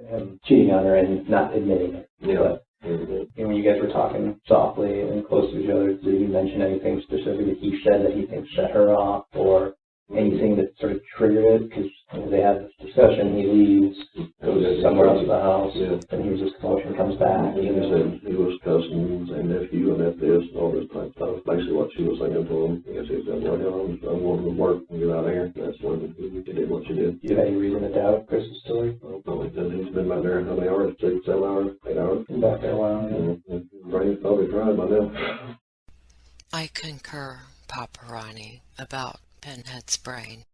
Him cheating on her and not admitting it. Yeah. And when you guys were talking softly and close to each other, did he mention anything specific that he said that he thinks set her off, or anything that sort of triggered it? Because they have this discussion, he leaves, goes somewhere else in the house, and hears this commotion, comes back. He said he was cussing and nephew and this and all this type of stuff. Basically what she was saying to him. I guess he said, well, I'm going to work and get out of here. That's when he did what she did. Do you have any reason to doubt Chris's story? No, he's been back there how many hours? 6, 7 hours, 8 hours? Been back there a while. Brain's probably fried by now. I concur, Papa Ronnie, about Pinhead's brain.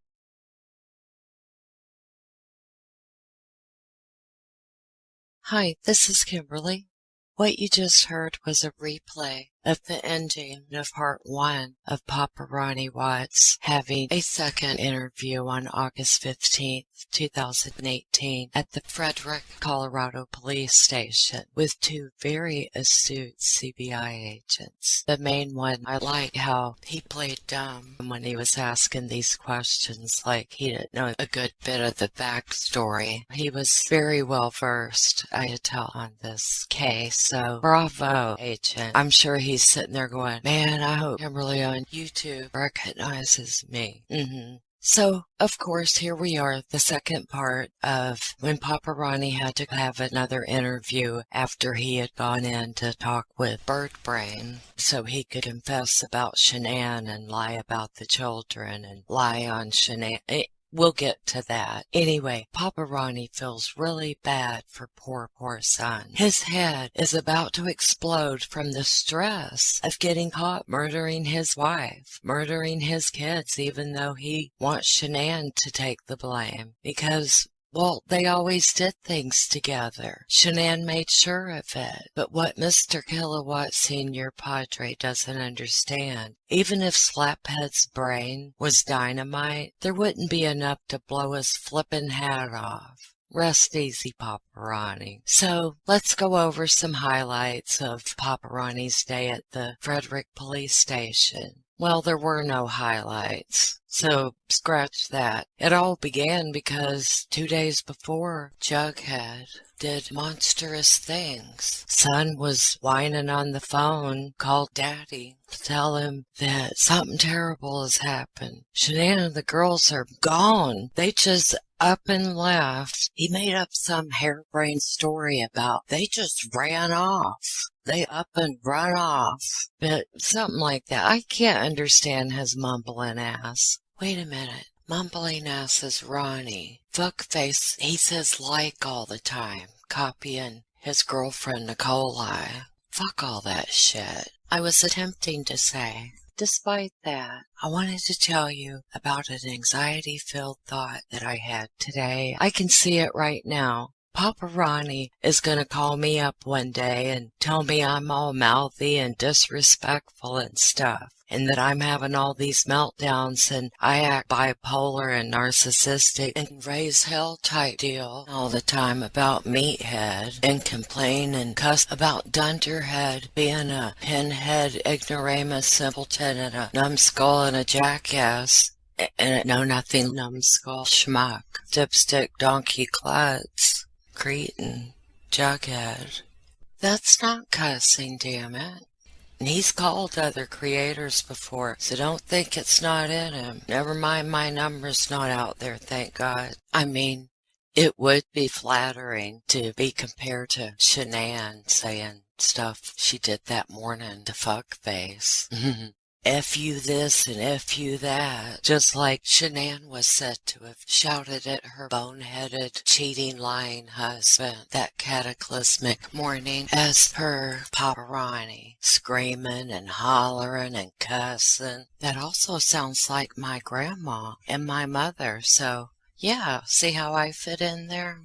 Hi, this is Kimberley. What you just heard was a replay of the ending of Part 1 of Papa Ronnie Watts having a second interview on August 15th, 2018 at the Frederick, Colorado police station with two very astute CBI agents. The main one, I like how he played dumb when he was asking these questions, like he didn't know a good bit of the backstory. He was very well versed, I could tell, on this case, so bravo, agent. I'm sure he's sitting there going, man, I hope Kimberly on YouTube recognizes me. So, of course, here we are, the second part of when Papa Ronnie had to have another interview after he had gone in to talk with Birdbrain so he could confess about Shanann and lie about the children and lie on Shanann. We'll get to that. Anyway, Papa Ronnie feels really bad for poor son. His head is about to explode from the stress of getting caught murdering his wife, murdering his kids, even though he wants Shanann to take the blame. Because, well, they always did things together. Shanann made sure of it. But what Mr. 𝐂𝐻 Sr. Padre doesn't understand, even if Slaphead's brain was dynamite, there wouldn't be enough to blow his flippin' hat off. Rest easy, Papa Ronnie. So, let's go over some highlights of Papa Ronnie's day at the Frederick police station. Well, there were no highlights, so scratch that. It all began because 2 days before, Jughead did monstrous things. Son was whining on the phone, called Daddy to tell him that something terrible has happened. Shanann and the girls are gone. They just up and left. He made up some harebrained story about they just ran off. They up and run off. But something like that. I can't understand his mumbling ass. Wait a minute. Mumbling ass is Ronnie. Fuckface, he says like all the time, copying his girlfriend 𝐂𝐻. Fuck all that shit. I was attempting to say. Despite that, I wanted to tell you about an anxiety-filled thought that I had today. I can see it right now. Papa Ronnie is going to call me up one day and tell me I'm all mouthy and disrespectful and stuff, and that I'm having all these meltdowns and I act bipolar and narcissistic and raise hell type deal all the time about Meathead, and complain and cuss about Dunderhead being a pinhead, ignoramus, simpleton, and a numbskull and a jackass, and a know-nothing numbskull schmuck, dipstick donkey klutz, cretin, Jughead. That's not cussing, damn it. And he's called other creators before, so don't think it's not in him. Never mind, my number's not out there, thank God. I mean, it would be flattering to be compared to Shanann saying stuff she did that morning to Fuckface. F you this and F you that, just like Shanann was said to have shouted at her boneheaded, cheating, lying husband that cataclysmic morning, as per Papa Ronnie, screaming and hollering and cussing. That also sounds like my grandma and my mother, so yeah, see how I fit in there?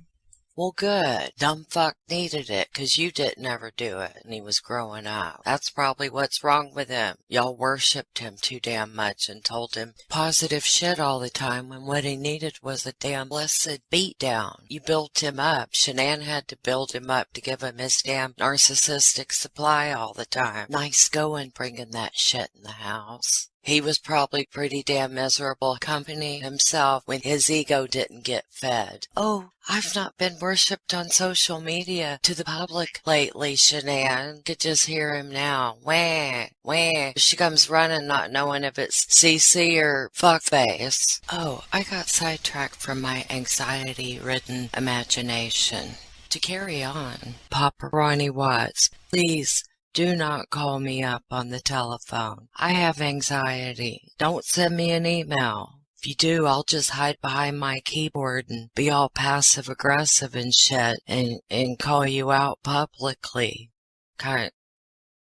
Well, good. Dumb fuck needed it because you didn't ever do it and he was growing up. That's probably what's wrong with him. Y'all worshipped him too damn much and told him positive shit all the time when what he needed was a damn blessed beatdown. You built him up. Shanann had to build him up to give him his damn narcissistic supply all the time. Nice going bringing that shit in the house. He was probably pretty damn miserable company himself when his ego didn't get fed. Oh, I've not been worshipped on social media to the public lately, Shanann. Could just hear him now. Wah, wah. She comes running not knowing if it's CC or fuckface. Oh, I got sidetracked from my anxiety-ridden imagination. To carry on, Papa Ronnie Watts, please do not call me up on the telephone. I have anxiety. Don't send me an email. If you do, I'll just hide behind my keyboard and be all passive-aggressive and shit and call you out publicly. Kind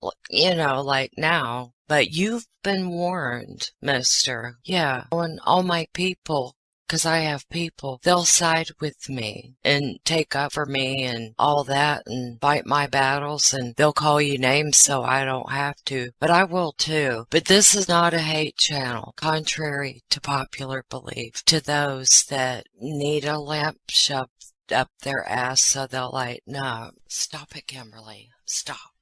of, you know, like now. But you've been warned, mister. Yeah, and all my people, 'cause I have people, they'll side with me and take up for me and all that and fight my battles, and they'll call you names so I don't have to, but I will too. But this is not a hate channel, contrary to popular belief, to those that need a lamp shoved up their ass so they'll lighten up. Stop it, Kimberly. Stop.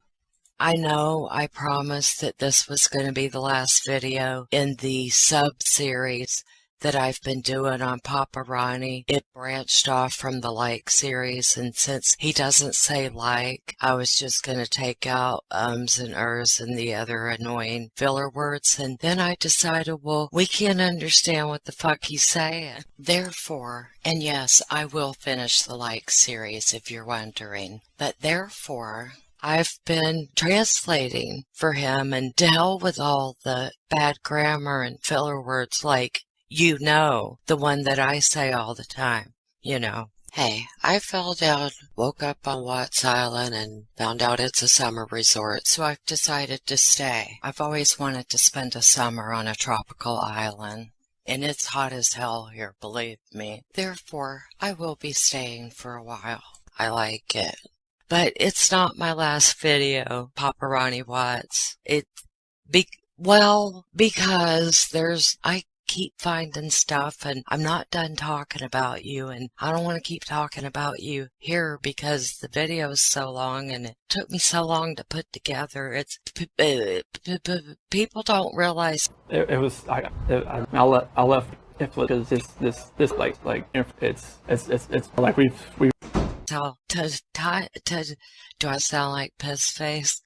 I know I promised that this was going to be the last video in the sub-series that I've been doing on Papa Ronnie. It branched off from the like series, and since he doesn't say like, I was just going to take out ums and ers and the other annoying filler words, and then I decided, well, we can't understand what the fuck he's saying. Therefore, and yes, I will finish the like series if you're wondering, but therefore, I've been translating for him, and to hell with all the bad grammar and filler words like, you know, the one that I say all the time, you know. Hey, I fell down, woke up on Watts Island and found out it's a summer resort, so I've decided to stay. I've always wanted to spend a summer on a tropical island, and it's hot as hell here, believe me. Therefore, I will be staying for a while. I like it. But it's not my last video, Papa Ronnie Watts. Because I keep finding stuff, and I'm not done talking about you, and I don't want to keep talking about you here because the video is so long and it took me so long to put together. It's people don't realize it was I left it because this like it's like we've how do I sound like piss face?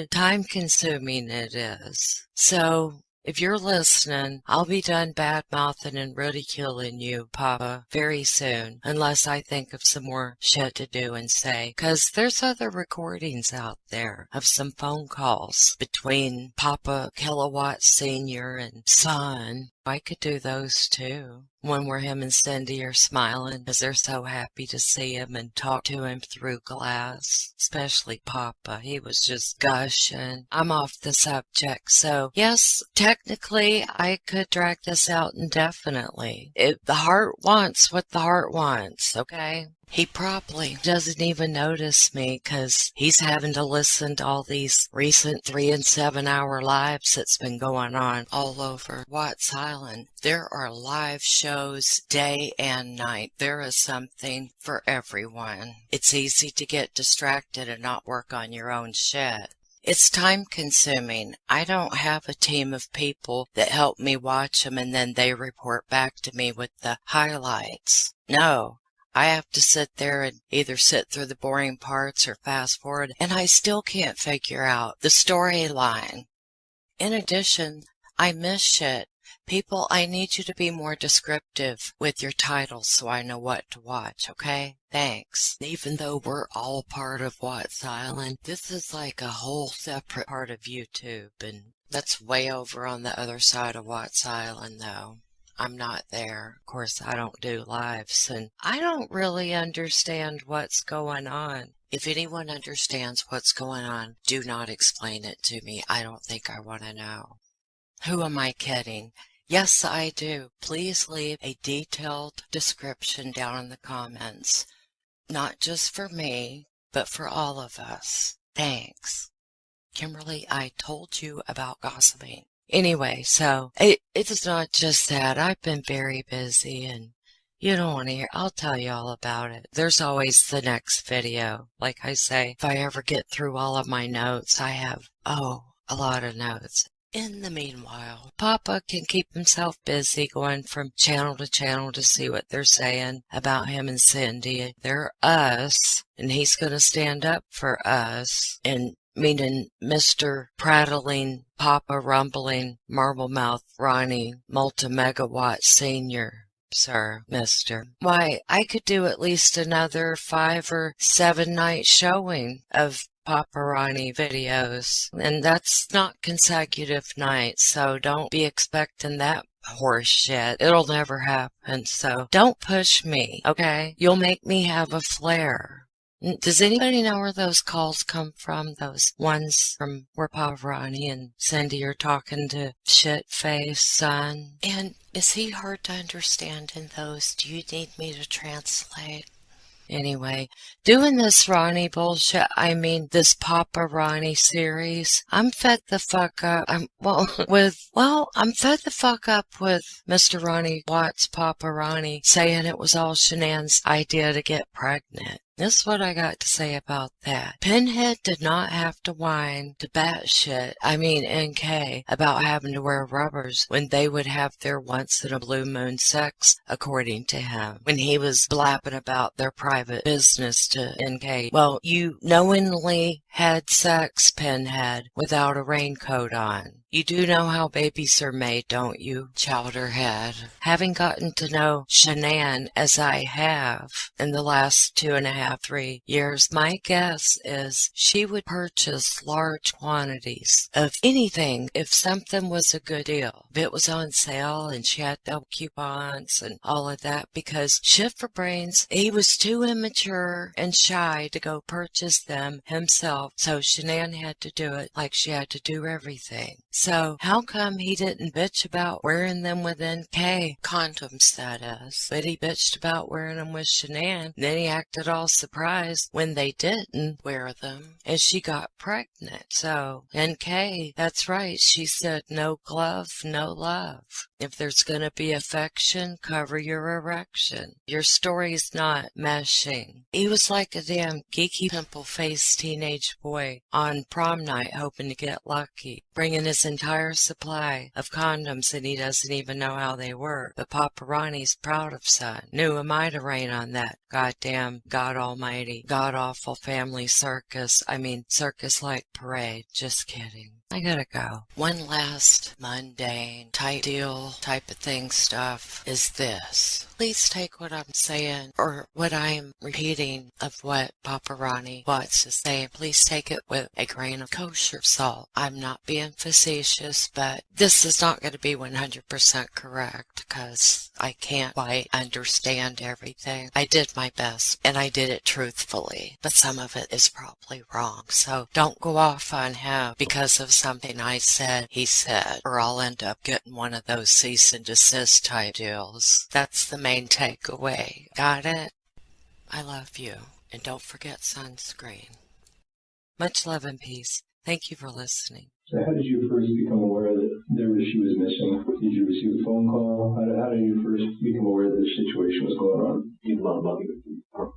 Time consuming it is. So if you're listening, I'll be done bad-mouthing and ridiculing you, Papa, very soon, unless I think of some more shit to do and say, 'cause there's other recordings out there of some phone calls between Papa Kilowatt Sr. and son. I could do those too. One where him and Cindy are smiling because they're so happy to see him and talk to him through glass. Especially Papa. He was just gushing. I'm off the subject. So, yes, technically, I could drag this out indefinitely. If the heart wants what the heart wants, okay? He probably doesn't even notice me because he's having to listen to all these recent 3 and 7 hour lives that's been going on all over Watts Island. There are live shows day and night. There is something for everyone. It's easy to get distracted and not work on your own shit. It's time consuming. I don't have a team of people that help me watch them and then they report back to me with the highlights. No. I have to sit there and either sit through the boring parts or fast forward, and I still can't figure out the storyline. In addition, I miss shit. People, I need you to be more descriptive with your titles so I know what to watch, okay? Thanks. Even though we're all part of Watts Island, this is like a whole separate part of YouTube, and that's way over on the other side of Watts Island, though. I'm not there. Of course, I don't do lives, and I don't really understand what's going on. If anyone understands what's going on, do not explain it to me. I don't think I want to know. Who am I kidding? Yes, I do. Please leave a detailed description down in the comments. not just for me, but for all of us. Thanks. Kimberly, I told you about gossiping. Anyway, so it's not just that. I've been very busy, and you don't want to hear. I'll tell you all about it. There's always the next video. Like I say, if I ever get through all of my notes, I have, a lot of notes. In the meanwhile, Papa can keep himself busy going from channel to channel to see what they're saying about him and Cindy. They're us, and he's going to stand up for us. And meaning Mr. Prattling, Papa Rumbling, Marble Mouth Ronnie, Multi-Megawatt Senior. Sir, mister. Why, I could do at least another 5 or 7 night showing of Papa Ronnie videos, and that's not consecutive nights, so don't be expecting that horse shit. It'll never happen, so don't push me, okay? You'll make me have a flare. Does anybody know where those calls come from? Those ones from where Papa Ronnie and Cindy are talking to shit-faced son? And is he hard to understand in those? Do you need me to translate? Anyway, doing this Ronnie bullshit, this Papa Ronnie series, I'm fed the fuck up. I'm fed the fuck up with Mr. Ronnie Watts' Papa Ronnie saying it was all Shanann's idea to get pregnant. This is what I got to say about that. Pinhead did not have to whine to batshit, NK, about having to wear rubbers when they would have their once-in-a-blue moon sex, according to him, when he was blabbing about their private business to NK. Well, you knowingly had sex, Pinhead, without a raincoat on. You do know how babies are made, don't you, Chowderhead? Having gotten to know Shanann as I have in the last 2.5, 3 years, my guess is she would purchase large quantities of anything if something was a good deal. If it was on sale and she had double coupons and all of that, because shit for brains, he was too immature and shy to go purchase them himself, so Shanann had to do it like she had to do everything. So how come he didn't bitch about wearing them with NK condoms, that is, but he bitched about wearing them with Shanann? Then he acted all surprised when they didn't wear them and she got pregnant. So NK, that's right, she said no glove, no love. If there's gonna be affection, cover your erection. Your story's not meshing. He was like a damn geeky pimple-faced teenage boy on prom night hoping to get lucky, bringing his entire supply of condoms and he doesn't even know how they work. But Papa Ronnie's proud of son. Knew am I to rain on that goddamn God almighty, god-awful family circus. Circus-like parade. Just kidding. I gotta go. One last mundane type deal, type of thing stuff is this. Please take what I'm saying or what I'm repeating of what Papa Ronnie Watts is saying. Please take it with a grain of kosher salt. I'm not being facetious, but this is not going to be 100% correct because I can't quite understand everything. I did my best and I did it truthfully, but some of it is probably wrong. So don't go off on him because of something I said, he said, or I'll end up getting one of those cease and desist type deals. That's the main takeaway. Got it? I love you. And don't forget sunscreen. Much love and peace. Thank you for listening. So how did you first become aware that she was missing? Did you receive a phone call? How did you first become aware that this situation was going on? You know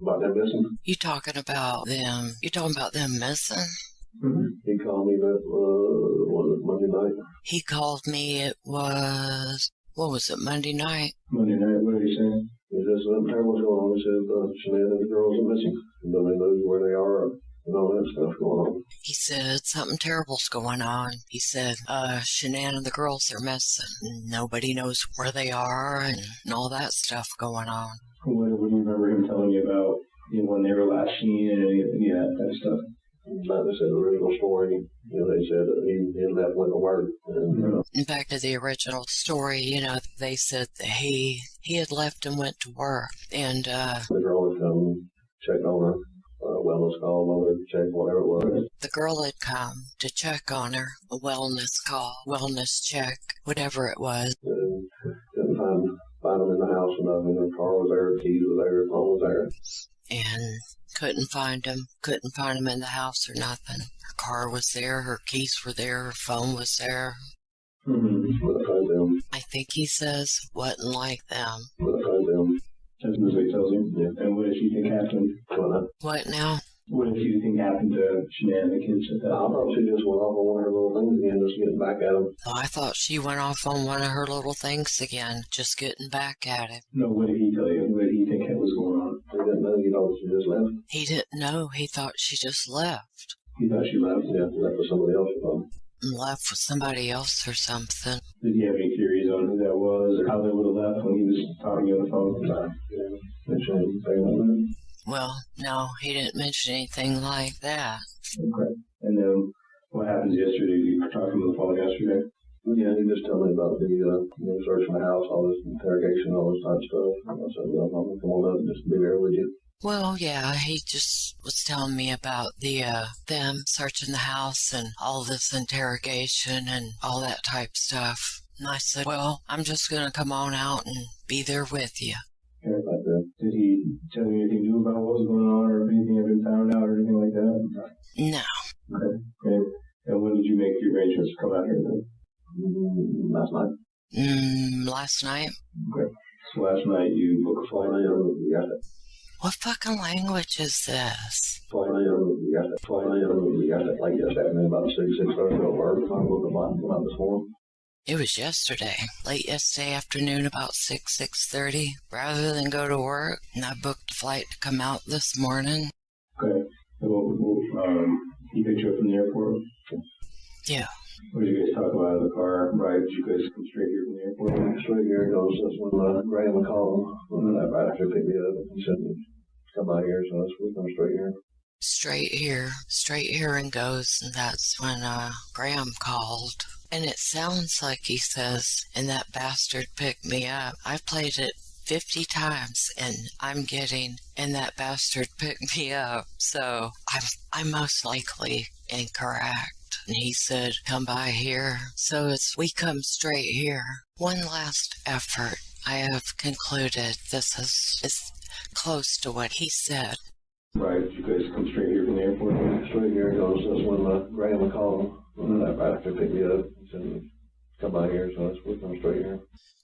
about them missing? You talking about them? You talking about them missing? Mm-hmm. He called me that, was it Monday night? He called me, it was, what was it, Monday night? Monday night, what did he say? He said something terrible's going on. He said Shanann and the girls are missing. Nobody knows where they are and all that stuff going on. He said something terrible's going on. He said, Shanann and the girls are missing. Nobody knows where they are and all that stuff going on. What do you remember him telling you about, when they were last seen and any of that stuff? Like they said, the original story, they said that he had left, went to work. And, back to the original story, they said that he had left and went to work. And the girl would come check on her, wellness call, mother check, whatever it was. The girl had come to check on her, a wellness call, wellness check, whatever it was. And didn't find them in the house or nothing. Her car was there, keys were there, phone was there. and couldn't find him in the house or nothing. Her car was there, her keys were there, her phone was there. I think he says, wasn't like them. That's what he tells you? Yeah. And what does she think happened? What now? What did you think happened to Shanann, the kids at that? I thought she just went off on one of her little things again, just getting back at him. Oh, I thought she went off on one of her little things again, just getting back at him. No, what did he tell you? What did he think was going on? He didn't know, she just left. He didn't know. He thought she just left. He thought she left? Yeah, left with somebody else. Left with somebody else or something. Did he have any theories on who that was or how they would have left when he was talking to you on the phone? Well, no, he didn't mention anything like that. Okay. And then what happens yesterday? You were talking on the phone yesterday? Yeah, he just told me about the searching the house, all this interrogation, all this type of stuff. And I said, well, I'm going to come on up and just be there with you. Well, yeah, he just was telling me about them searching the house and all this interrogation and all that type stuff. And I said, well, I'm just going to come on out and be there with you. Okay, like that. Did he tell you anything new about what was going on or if anything had been found out or anything like that? No. Okay. And when did you make the arrangements to come out here then? Last night. Last night? Okay. So last night you booked a flight? What fucking language is this? Flight like yesterday, about 6:30 to work. I booked a flight this morning. It was yesterday, late yesterday afternoon, about 6:30. Rather than go to work, and I booked a flight to come out this morning. Okay. He picked you up from the airport? Yeah. What did you guys talk about in the car? Right, did you guys come straight here from the airport? Straight here goes, that's when Graham called. Right after he picked me up, he said, come out here, so we come straight here. Straight here and goes, and that's when Graham called. And it sounds like he says, and that bastard picked me up. I've played it 50 times, and I'm getting, and that bastard picked me up. So I'm most likely incorrect. And he said, come by here. So we come straight here. One last effort. I have concluded this is close to what he said. Right, did you guys come straight here from the airport? Straight here goes, that's when Graham called. Right after he picked me up, he said, come by here, so we come straight here.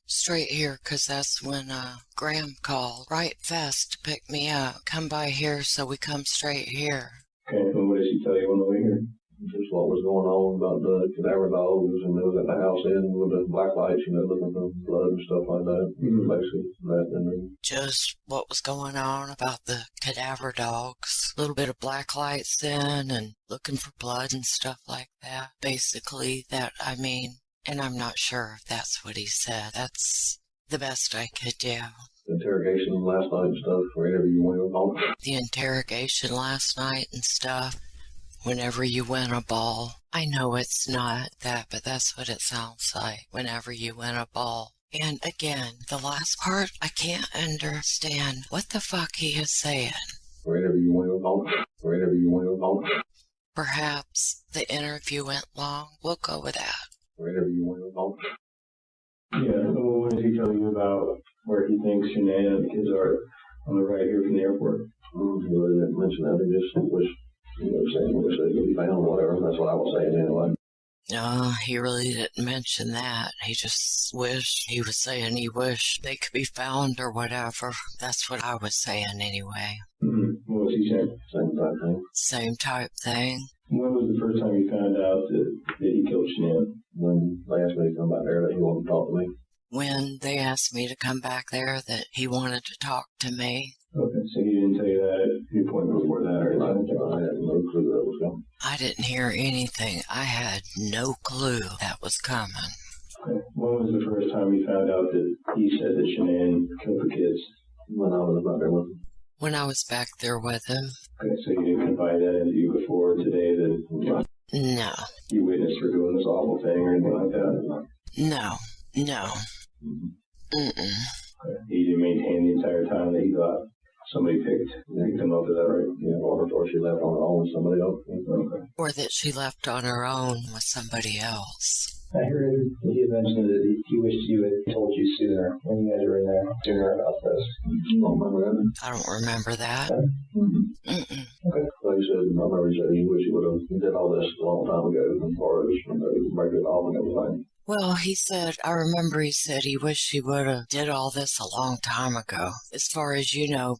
Straight here, because that's when Graham called. Right fast to pick me up. Come by here, so we come straight here. Okay, and what did she tell you on the way here? Just what was going on about the cadaver dogs, and it was at the house in with the black lights, looking for blood and stuff like that. Basically, that and then just what was going on about the cadaver dogs. A little bit of black lights in and looking for blood and stuff like that. Basically, and I'm not sure if that's what he said. That's the best I could do. The interrogation last night and stuff, wherever you went on. The interrogation last night and stuff. Whenever you win a ball. I know it's not that, but that's what it sounds like. Whenever you win a ball. And again, the last part, I can't understand what the fuck he is saying. Wherever you win a ball. Perhaps the interview went long. We'll go with that. Wherever you win a ball. Yeah, well, what did he tell you about where he thinks Shanann and the kids are on the right here from the airport? He really didn't mention that. He just was saying wish they could be found or whatever. That's what I was saying anyway. No, he really didn't mention that. He just wished, he was saying he wished they could be found or whatever. That's what I was saying anyway. What was he saying? Same type thing. When was the first time you found out that he killed Shanann? When they asked me to come back there, that he wanted to talk to me. When they asked me to come back there, that he wanted to talk to me. Okay, so he didn't tell you that at the appointment before that or anything? I had no clue that was coming. I didn't hear anything. I had no clue that was coming. Okay. When was the first time you found out that he said that Shanann killed the kids? When I was back there with him. When I was back there with him. Okay, so you didn't confide that into you before today that no. You witnessed her doing this awful thing or anything like that? No. Okay. He didn't maintain the entire time that he thought somebody picked him up, is that right? Yeah, or she left on her own with somebody else. Okay. Or that she left on her own with somebody else. I heard he had mentioned that he wished you had told told you sooner when you guys were in there sooner about this? I don't remember that. I don't remember that. Okay. Mm-mm. Okay. Like you said, I remember he said he wished he would have did all this a long time ago as far as break it off and everything. Well, I remember he said he wished he would have did all this a long time ago. As far as,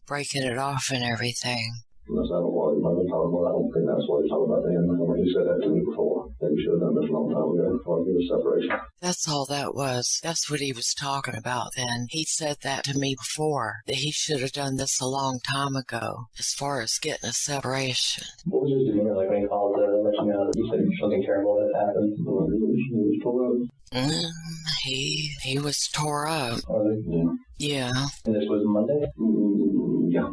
breaking it off and everything. Unless I don't want to talk about, I don't think that's what he's talking about then. He said that to me before. That he should have done this a long time ago before I get a separation. That's all that was. That's what he was talking about then. He said that to me before, that he should have done this a long time ago, as far as getting a separation. What was his demeanor like when he called to let you know that you said something terrible had happened? He was tore up. He was tore up. Yeah. Yeah. And this was Monday? Yeah.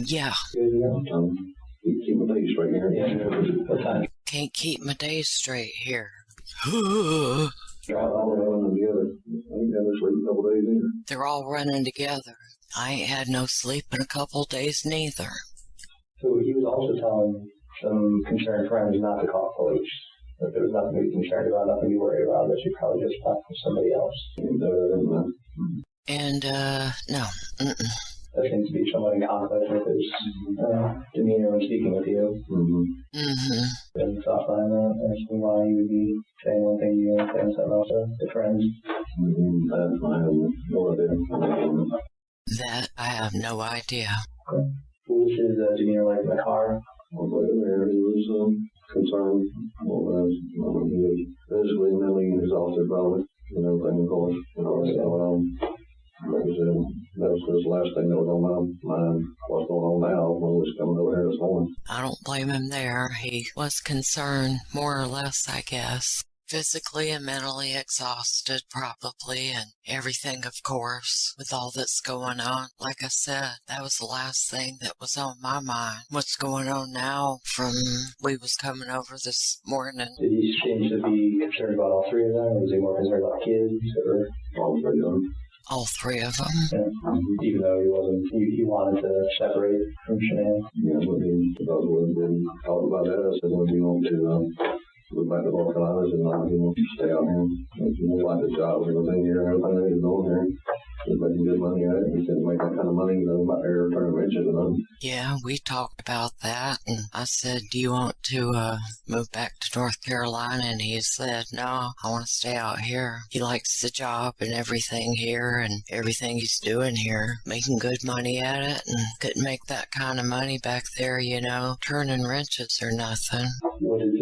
Yeah. Keep my days straight here. Yeah. What time? Can't keep my days straight here. They're all running together. I ain't never sleep a couple days either. They're all running together. I ain't had no sleep in a couple days neither. So he was also telling some concerned friends not to call police. That there was nothing to be concerned about, nothing to be worried about, that she probably just talked to somebody else. And, no. Mm-mm. That seems to be somewhat in conflict with his demeanor when speaking with you. And soft line that, asking why he would be saying one thing to you and saying something else to friends. That I have no idea. Okay. What was his demeanor like in the car? He was concerned. He was physically, mentally exhausted probably. Everything, of course. Like I said, that was the last thing that was on my mind. What's going on now when we was coming over here this morning. I don't blame him there. He was concerned, more or less, I guess. Physically and mentally exhausted, probably, and everything, of course, with all that's going on. Like I said, that was the last thing that was on my mind. What's going on now from we was coming over this morning? Did he seem to be concerned about all three of them, or was he more concerned about kids, or All three of them. All three of them? Yeah. Even though he wanted to separate from Shanann? Yeah, but because we've been talking about that, I said, well, we want to go back to North Carolina, and he wants to stay out here. He won't like the job and everything here, and everything that he's doing here. He's making good money at it. He didn't make that kind of money, about air turning riches and nothing. Yeah, we talked about that, and I said, do you want to move back to North Carolina? And he said, no, I want to stay out here. He likes the job and everything here, and everything he's doing here, making good money at it, and couldn't make that kind of money back there, turning wrenches or nothing. What did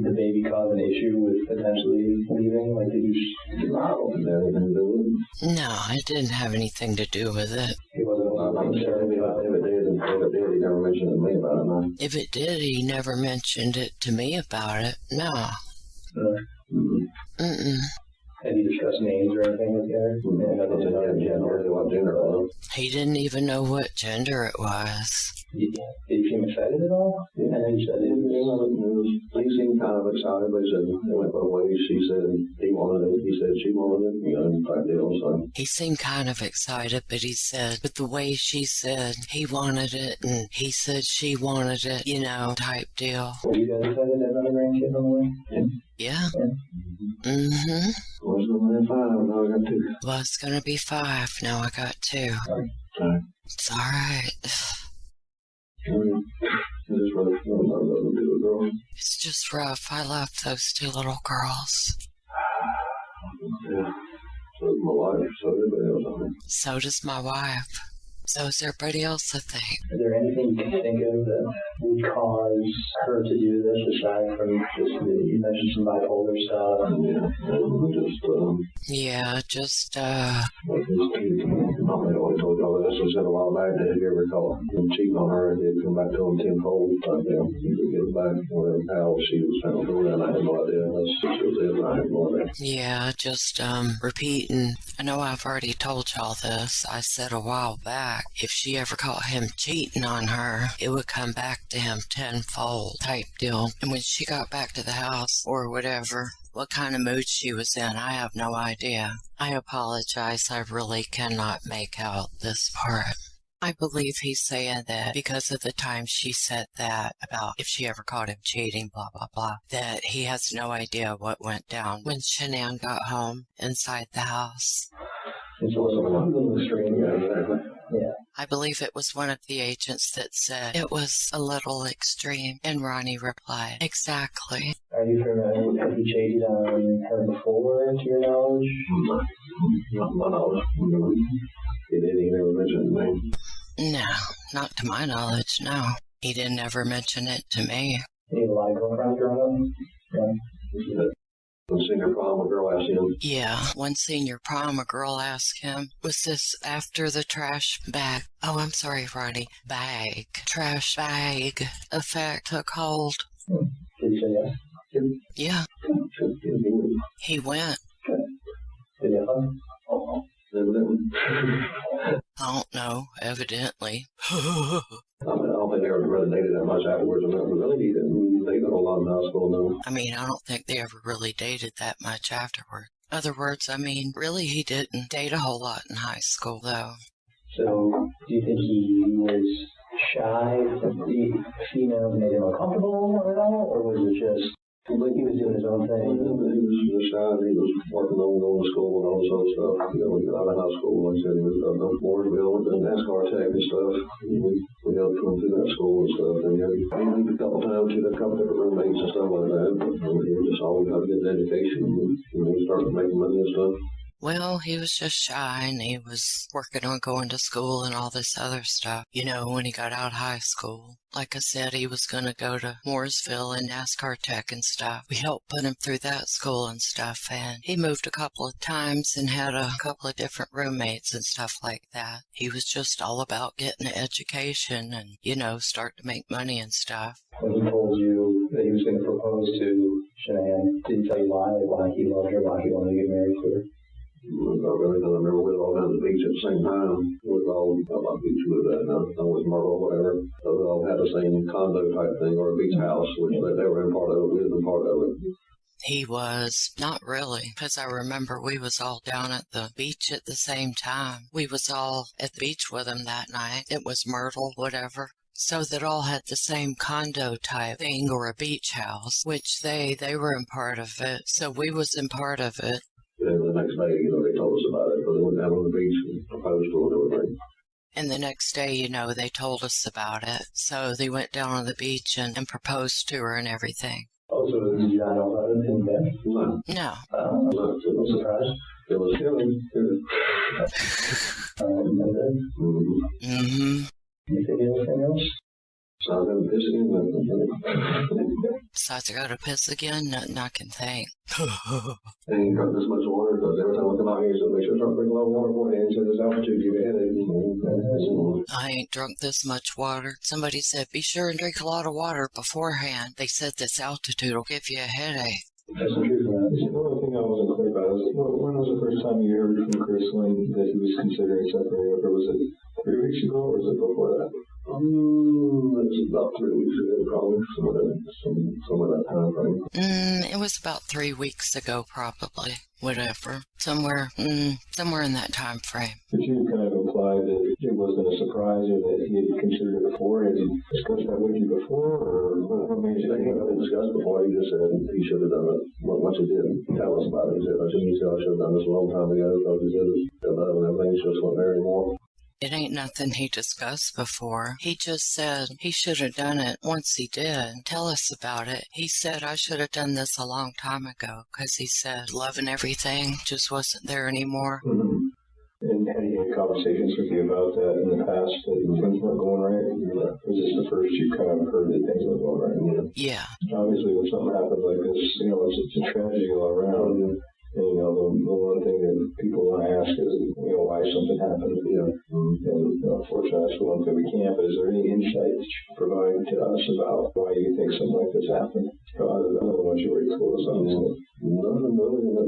the baby cause an issue with potentially leaving? Like, did he not have anything to do with it? No, it didn't have anything to do with it. He wasn't concerned about it. If it did, he never mentioned it to me about it, man. If it did, he never mentioned it to me about it. No. Mm-mm. Had he discussed names or anything with you? What gender it was. He didn't even know what gender it was. Did he seem excited at all? I know you said it was... He seemed kind of excited, but he said it went both ways. She said he wanted it. He said she wanted it, type deal. So. He seemed kind of excited, but the way she said he wanted it and he said she wanted it, type deal. Were you guys excited to have another grandkid on the way? Yeah. Mm-hmm. Was going to be 5, now I got 2. Well, it's going to be 5, now I got 2. Sorry. It's alright. It's just rough. I love those 2 little girls. Yeah. So does my wife, so everybody else, I think. So does my wife. So is everybody else, I think. Is there anything you can think of that would cause her to do this, aside from just, you mentioned some bipolar stuff? Yeah, just, Like this kid, I always told y'all this, I said a while back, that if you ever caught him cheating on her, and he'd come back to him tenfold, like, he could get back, whatever, how she was trying to do that, I had no idea, unless she was there, I had no idea. yeah, just, repeating. I know I've already told y'all this. I said a while back, if she ever caught him cheating on her, it would come back to him tenfold type deal. And when she got back to the house or whatever, what kind of mood she was in, I have no idea. I apologize. I really cannot make out this part. I believe he's saying that because of the time she said that about if she ever caught him cheating, blah, blah, blah, that he has no idea what went down when Shanann got home inside the house. It's also a little extreme. Yeah, exactly. Yeah. I believe it was one of the agents that said it was a little extreme, and Ronnie replied, exactly. Are you familiar? Have you cheated on her before, to your knowledge? Not my knowledge. He didn't even mention the name. No, not to my knowledge, no. He didn't ever mention it to me. Any lie girlfriend growing up? Yeah. One senior prom, a girl asked him. Yeah, one senior prom, a girl asked him, was this after the trash bag? Oh, I'm sorry, Ronnie. Trash bag effect took hold. Did he say yes? Yeah. He went. Did he have fun? Evidently. I don't know, evidently. I don't think they ever really dated that much afterwards. I mean, really, he didn't date a whole lot in high school, no. I mean, I don't think they ever really dated that much afterward. Other words, I mean, really, he didn't date a whole lot in high school, though. So, do you think he was shy that the females made him uncomfortable at all, or was it just like he was doing his own thing? He was shy. He was working on going to school and all this other stuff. You know, we got out of high school, like I said, he was up in Mooresville and doing NASCAR tech and stuff. We helped him through that school and stuff. And he moved a couple times to a couple different roommates and stuff like that. But he was just always got to get an education and he started making money and stuff. Well, he was just shy, and he was working on going to school and all this other stuff. You know, when he got out of high school, like I said, he was going to go to Mooresville and NASCAR Tech and stuff. We helped put him through that school and stuff, and he moved a couple of times and had a couple of different roommates and stuff like that. He was just all about getting an education and, you know, start to make money and stuff. When he told you that he was going to propose to Shanann, did he tell you why? Like why he loved her, why he wanted to get married to her? I really don't remember. We were all down at the beach at the same time. We were all about the beach with that. I was Myrtle or whatever. So we all had the same condo type thing or a beach house, which they were in part of it. We was in part of it. He was. Not really, because I remember we was all down at the beach at the same time. We was all at the beach with him that night. It was Myrtle, whatever. So that all had the same condo type thing or a beach house, which they were in part of it. So we was in part of it. And the next day, you know, they told us about it, but they went down on the beach and proposed to her and everything. And the next day, you know, they told us about it. So they went down on the beach and proposed to her and everything. Oh, so did you not know about it in bed? No. No. I'm surprised. It was him. And then? Mm-hmm. You think anything else? So I got to piss again. Besides, I gotta piss again? Nothing I can think. And he drank this much water, because every time I come out here, he said, make sure to drink a lot of water for you, and said, this altitude, give you a headache. I ain't drunk this much water. Somebody said, be sure and drink a lot of water beforehand. They said this altitude will give you a headache. That's the truth, man. The only thing I wasn't clear about is when was the first time you heard from Chris that he was considering separating, or was it 3 weeks ago, or was it before that? It was about 3 weeks ago, probably, some of that time frame. It was about 3 weeks ago, probably. Whatever. Somewhere in that time frame. But you kind of implied that it wasn't a surprise, or that he had considered it before. Had he discussed that with you before, or what made you think He about it? discussed before. He just said he should have done it. Once he didn't tell us about it, he said, I should have done this a long time ago, because he said love and everything, he just wasn't there anymore. It ain't nothing he discussed before. He just said he should have done it once he did. Tell us about it. He said I should have done this a long time ago, because he said love and everything just wasn't there anymore. Mm-hmm. And had he had conversations with you about that in the past, that things weren't going right? Or was this the first you kind of heard that things weren't going right? Yeah. Obviously, when something happens like this, you know, it's a tragedy all around. And, you know, the one thing that people want to ask is, you know, why something happened. You know, and unfortunately, that's the one thing we can't. But is there any insight that you can provide to us about why you think something like this happened? Other than what you already told us, obviously. No.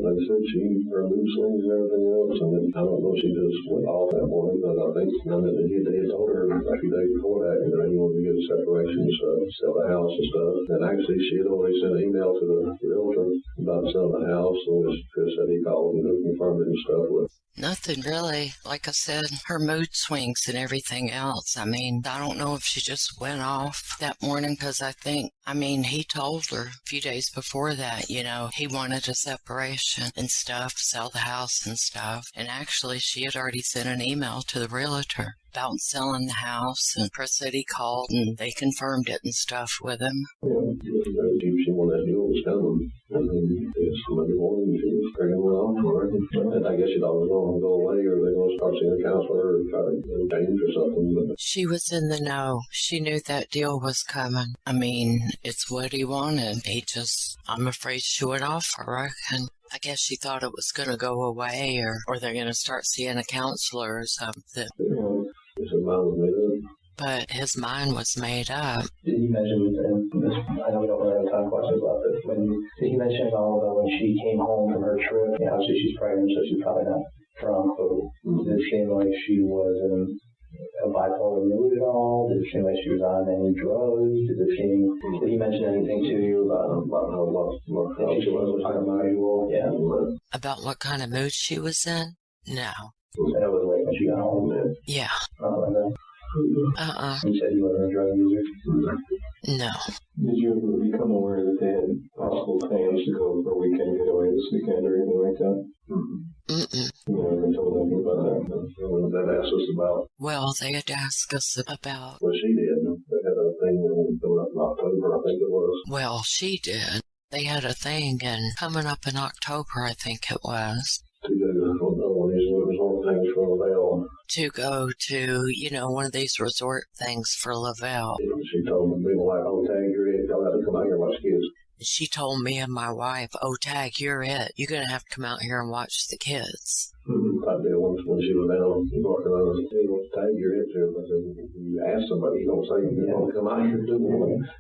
Like I said, her mood swings and everything else. And I don't know if she just went off that morning, but I think they had told her a few days before that, you know, he wanted to get a separation, so sell the house and stuff. And actually, she had already sent an email to the realtor about selling the house, or was Chris said he called and confirmed it and stuff with? Nothing really. Like I said, her mood swings and everything else. I mean, I don't know if she just went off that morning because he told her a few days before that, he wanted a separation and stuff, sell the house and stuff. And actually, she had already sent an email to the realtor about selling the house, and Chris said he called and they confirmed it and stuff with him. She wanted that deal was coming. And then Monday morning, she was bringing it off for her. And I guess she thought it was going to go away, or they're going to start seeing a counselor or try to change or something. But she was in the know. She knew that deal was coming. It's what he wanted. I'm afraid she went off, I reckon. I guess she thought it was going to go away, or they're going to start seeing a counselor or something. His mind was made up. But his mind was made up. Did he mention, and this, I know we don't really have time for questions about this, did he mention at all that when she came home from her trip, obviously she's pregnant, so she's probably not drunk, but did it seem like she was in a bipolar mood at all? Did it seem like she was on any drugs? Did he mention anything to you about how she was unusual? Yeah. About what kind of mood she was in? No. And it was like when she got home? Yeah. Nothing like that? You said you wasn't a drug user? No. Did you ever become aware that they had possible plans to go for a weekend getaway this weekend or anything like that? Mm-mm. You never been told anything about that? That asked us about. Well, they had asked us about. What she did. They had a thing coming up in October, I think it was. Well, she did. They had a thing, and coming up in October, I think it was. To go to, one of these resort things for Lavelle. She told me, like, oh, tag, you're it. Y'all got to come out here and watch kids. She told me and my wife, oh, Tag, you're it. You're going to have to come out here and watch the kids. I did once when she was down in North Carolina. I said, Tag, you're it, too. I said, you ask somebody, you don't say, you want to come out here and do it.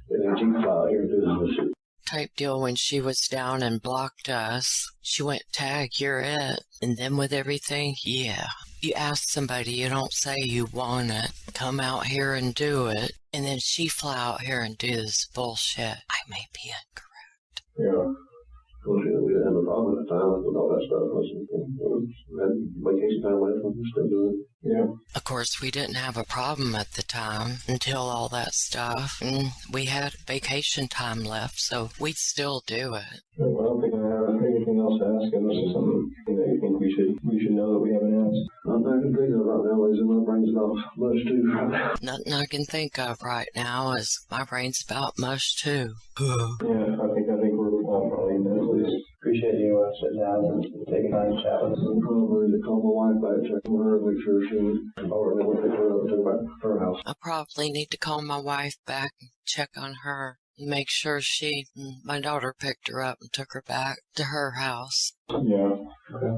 And then she fly out here and do this shit. Type deal. When she was down and blocked us, she went, Tag, you're it. And then with everything, yeah. You ask somebody, you don't say you want it. Come out here and do it. And then she fly out here and do this bullshit. I may be incorrect. Yeah. Well, we didn't have a problem at the time with all that stuff. We had vacation time left, we still do it. Yeah. Of course, we didn't have a problem at the time until all that stuff. And we had vacation time left, so we'd still do it. Well, I don't think I have anything else to ask, unless there's something that you think we should know that we haven't asked. I'm not even thinking about that, ladies, and my brain's about mush too. Nothing I can think of right now is my brain's about mush too. Yeah, I think we're probably in that place. Appreciate you sitting down and taking time to chat with us. I'm probably to call my wife back, check on her, make sure she was over there, we'll pick her up and take her back to her house. I probably need to call my wife back and check on her. Make sure my daughter picked her up and took her back to her house. Yeah. Okay.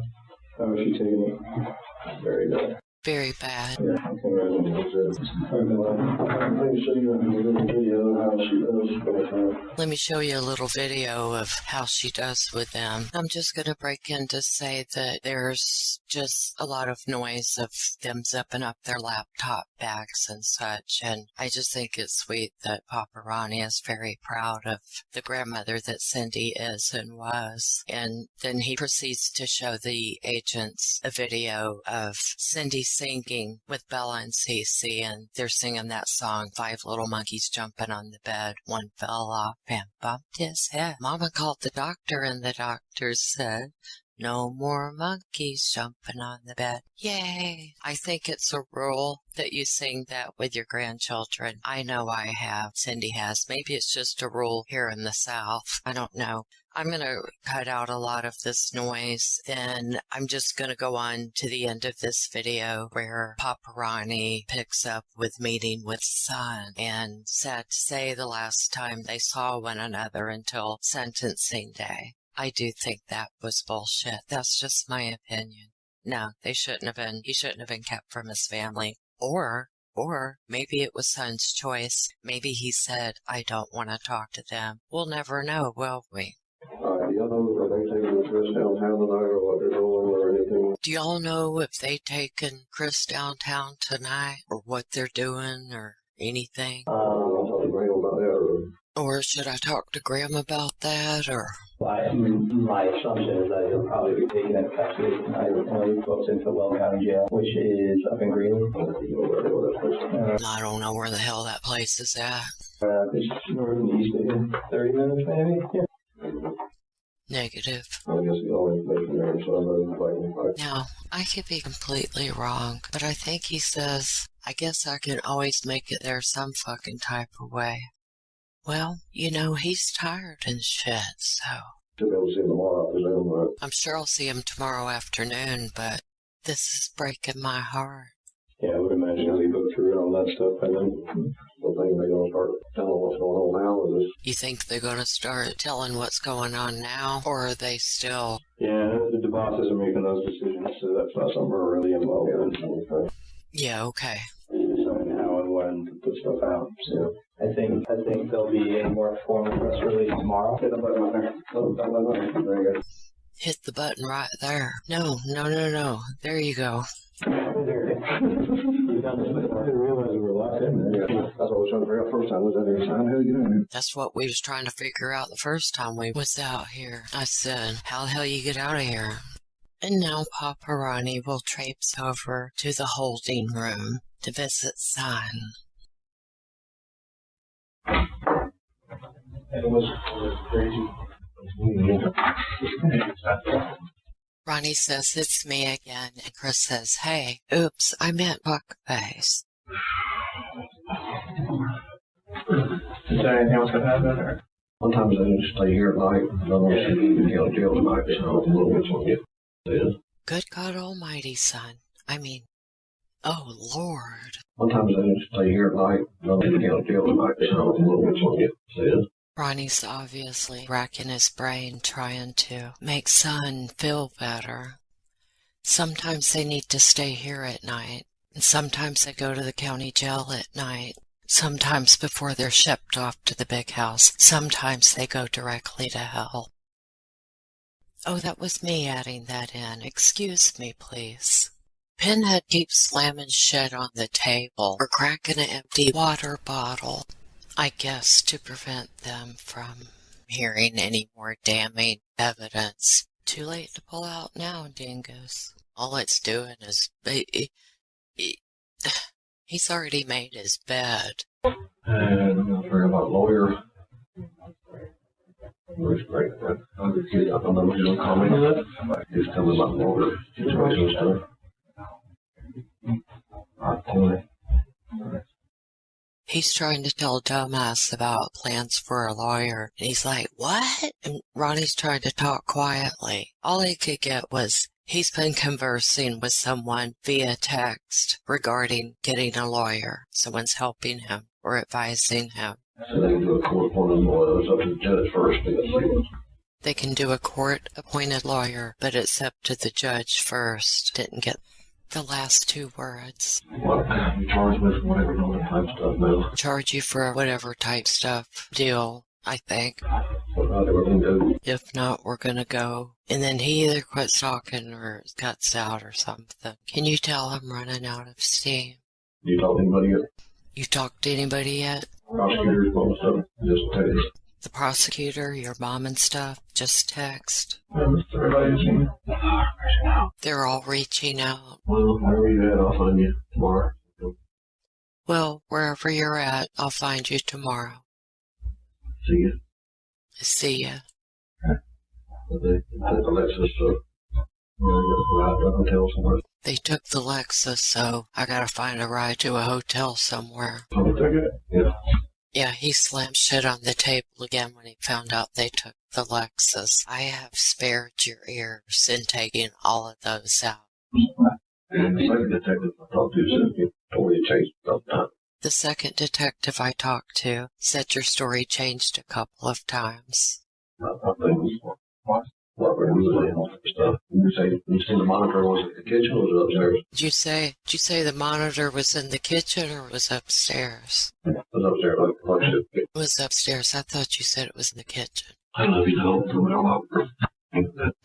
How was she taking it? Very good. Very bad. Yeah, let me show you a little video of how she does with them. I'm just going to break in to say that there's just a lot of noise of them zipping up their laptop bags and such, and I just think it's sweet that Papa Ronnie is very proud of the grandmother that Cindy is and was. And then he proceeds to show the agents a video of Cindy singing with Bella and Cece, and they're singing that song, 5 Little Monkeys Jumping on the Bed. One fell off and bumped his head. Mama called the doctor, and the doctor said, no more monkeys jumping on the bed. Yay! I think it's a rule that you sing that with your grandchildren. I know I have. Cindy has. Maybe it's just a rule here in the South. I don't know. I'm going to cut out a lot of this noise. Then I'm just going to go on to the end of this video where Papa Ronnie picks up with meeting with son. And sad to say, the last time they saw one another until sentencing day. I do think that was bullshit. That's just my opinion. No, he shouldn't have been kept from his family. Or maybe it was son's choice. Maybe he said, I don't want to talk to them. We'll never know, will we? Do y'all know if they taking Chris downtown tonight or what they're doing or anything? Do y'all know if they taken Chris downtown tonight or what they're doing or anything? I'll talk to Graham about that. Or should I talk to Graham about that? Or My assumption is that he'll probably be taken into custody tonight and he's booked into 𝐿𝐻𝐿 County Jail, which is up in Greenland. I don't know where the hell that place is at. It's north and east of here. 30 minutes maybe? Yeah. Negative. I guess the only information there, so I'm going to Now, I could be completely wrong, but I think he says, I guess I can always make it there some fucking type of way. Well, you know, he's tired and shit, so. Should be able to see him tomorrow, I presume, right? I'm sure I'll see him tomorrow afternoon, but this is breaking my heart. Yeah, I would imagine as he booked through all that stuff, and then the thing they're going to start telling what's going on now is this. You think they're going to start telling what's going on now, or are they still? Yeah, the bosses are making those decisions, so that's not something we're really involved in. Yeah, okay. Deciding how and when to put stuff out, so. I think there'll be a more formal press release tomorrow. Hit the button right there. Oh, that button. There you go. Hit the button right there. No. There you go. I didn't realize we were locked in there. Yeah. That's what I was trying to figure out first time. Was that there sign? How you doing? That's what we was trying to figure out the first time we was out here. I said, how the hell you get out of here? And now Papa Ronnie will traipse over to the holding room to visit son. It was crazy. Ronnie says it's me again, and Chris says, hey, oops, I meant fuckface. Is there anything else that happened? Or? Sometimes I just stay here at night. I don't want to see you in jail tonight, so a little bit on you. Good God Almighty, son. I mean, oh, Lord. Sometimes I just stay here at night. I don't want to see you in jail tonight, so a little bit on you. Ronnie's obviously racking his brain trying to make son feel better. Sometimes they need to stay here at night, and sometimes they go to the county jail at night. Sometimes before they're shipped off to the big house. Sometimes they go directly to hell. Oh, that was me adding that in. Excuse me, please. Pinhead keeps slamming shit on the table or cracking an empty water bottle. I guess to prevent them from hearing any more damning evidence. Too late to pull out now, dingoes. All it's doing is... He's already made his bed. And I'm not sure about lawyer. Looks great. I don't know if you'll comment on that. Just tell me about lawyer situation stuff. He's trying to tell dumbass about plans for a lawyer. And he's like, what? And Ronnie's trying to talk quietly. All he could get was, he's been conversing with someone via text regarding getting a lawyer. Someone's helping him or advising him. So they can do a court-appointed lawyer. It's up to the judge first. They can do a court-appointed lawyer, but it's up to the judge first. Didn't get the last two words. What? You charge me for whatever type stuff now. Charge you for whatever type stuff deal, I think. If not, we're gonna go. And then he either quits talking or cuts out or something. Can you tell I'm running out of steam? You talk to anybody yet? You talked to anybody yet? Prosecutors, all stuff. Just text. The prosecutor, your mom and stuff, just text. Everybody's They're all reaching out. Well, wherever you're at, I'll find you tomorrow. Well, wherever you're at, I'll find you tomorrow. See you. See ya. They took the Lexus, so I gotta find a ride to a hotel somewhere. Yeah. Yeah, he slammed shit on the table again when he found out they took the Lexus. I have spared your ears in taking all of those out. And the second detective I talked to said you told you changed about that. The second detective I talked to said your story changed a couple of times. I think it was what we're doing stuff. You say the monitor was in the kitchen or was it upstairs? Did you say the monitor was in the kitchen or was upstairs? It was upstairs, like shit. It was upstairs. I thought you said it was in the kitchen. I love you, though.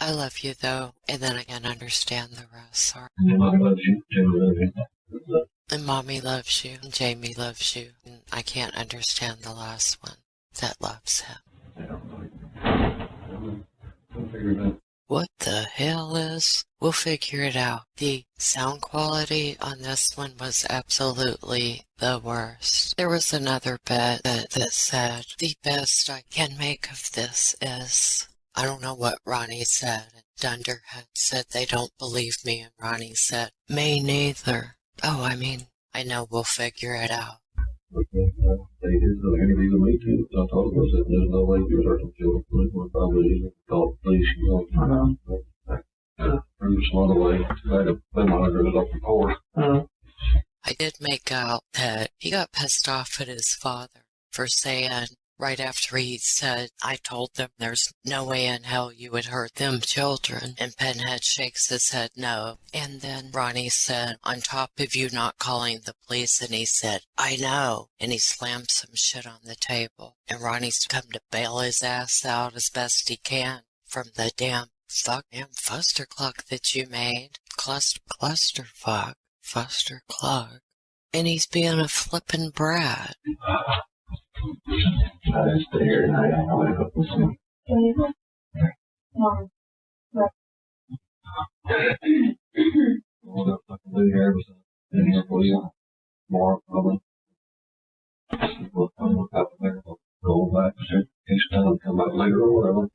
I love you, though, and then I can understand the rest. Sorry. And Mommy loves you. Jamie loves you. And Mommy loves you, and Jamie loves you, and I can't understand the last one that loves him. We'll figure it out. What the hell is? We'll figure it out. The sound quality on this one was absolutely the worst. There was another bit that said, the best I can make of this is... I don't know what Ronnie said. Dunderhead said they don't believe me, and Ronnie said, me neither. Oh, I know we'll figure it out. They did the interview with me too. I told them that there's no way you're hurting children. We're probably easy to call the police. I know. There's some other way. I had a monitor it up before. I did make out that he got pissed off at his father for saying, right after he said, I told them there's no way in hell you would hurt them children. And Pinhead shakes his head no. And then Ronnie said, on top of you not calling the police, and he said, I know. And he slammed some shit on the table. And Ronnie's come to bail his ass out as best he can from the damn fustercluck that you made. Clusterfuck. Fustercluck. And he's being a flippin' brat. I didn't stay here tonight. I wake up with some. What I can do here was in here for you. More probably. We'll look up there. We'll go back. Each time come back later or whatever.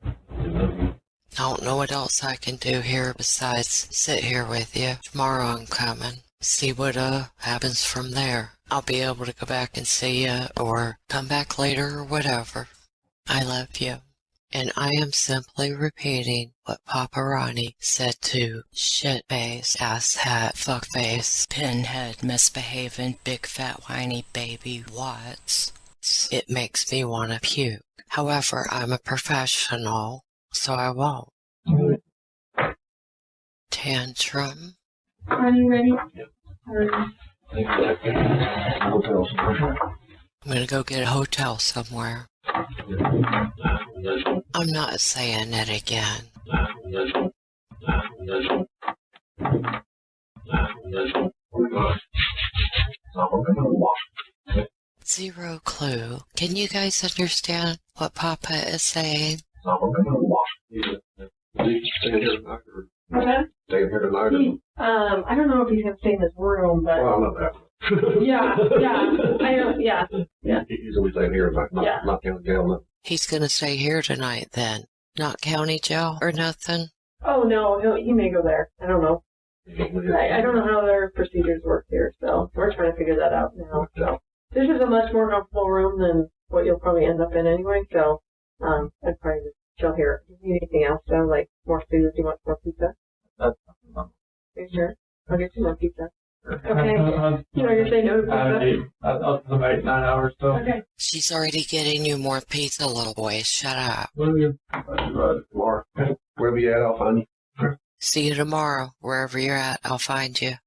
I don't know what else I can do here besides sit here with you. Tomorrow I'm coming. See what happens from there. I'll be able to go back and see you or come back later or whatever. I love you. And I am simply repeating what Papa Ronnie said to shitface, asshat, fuckface, pinhead, misbehaving, big fat whiny baby Watts. It makes me want to puke. However, I'm a professional, so I won't. Tantrum. Are you ready? Hotel somewhere. I'm gonna go get a hotel somewhere. I'm not saying it again. Zero clue. Can you guys understand what Papa is saying? Okay. Staying here tonight. I don't know if he's gonna stay in his room, but Well, not that. yeah, I know, yeah. He's always staying here, not county jail. He's gonna stay here tonight then. Not county jail or nothing? Oh no, he may go there. I don't know. I don't know how their procedures work here, so we're trying to figure that out now. This is a much more comfortable room than what you'll probably end up in anyway, so I'd probably just chill here. Do you need anything else though, like more food? Do you want more pizza? Are you sure? I'll get you more pizza. Okay. You're going to say no to pizza? I'll come 8-9 hours, so. Okay. She's already getting you more pizza, little boy. Shut up. Tomorrow. Wherever you at, I'll find you. See you tomorrow. Wherever you're at, I'll find you.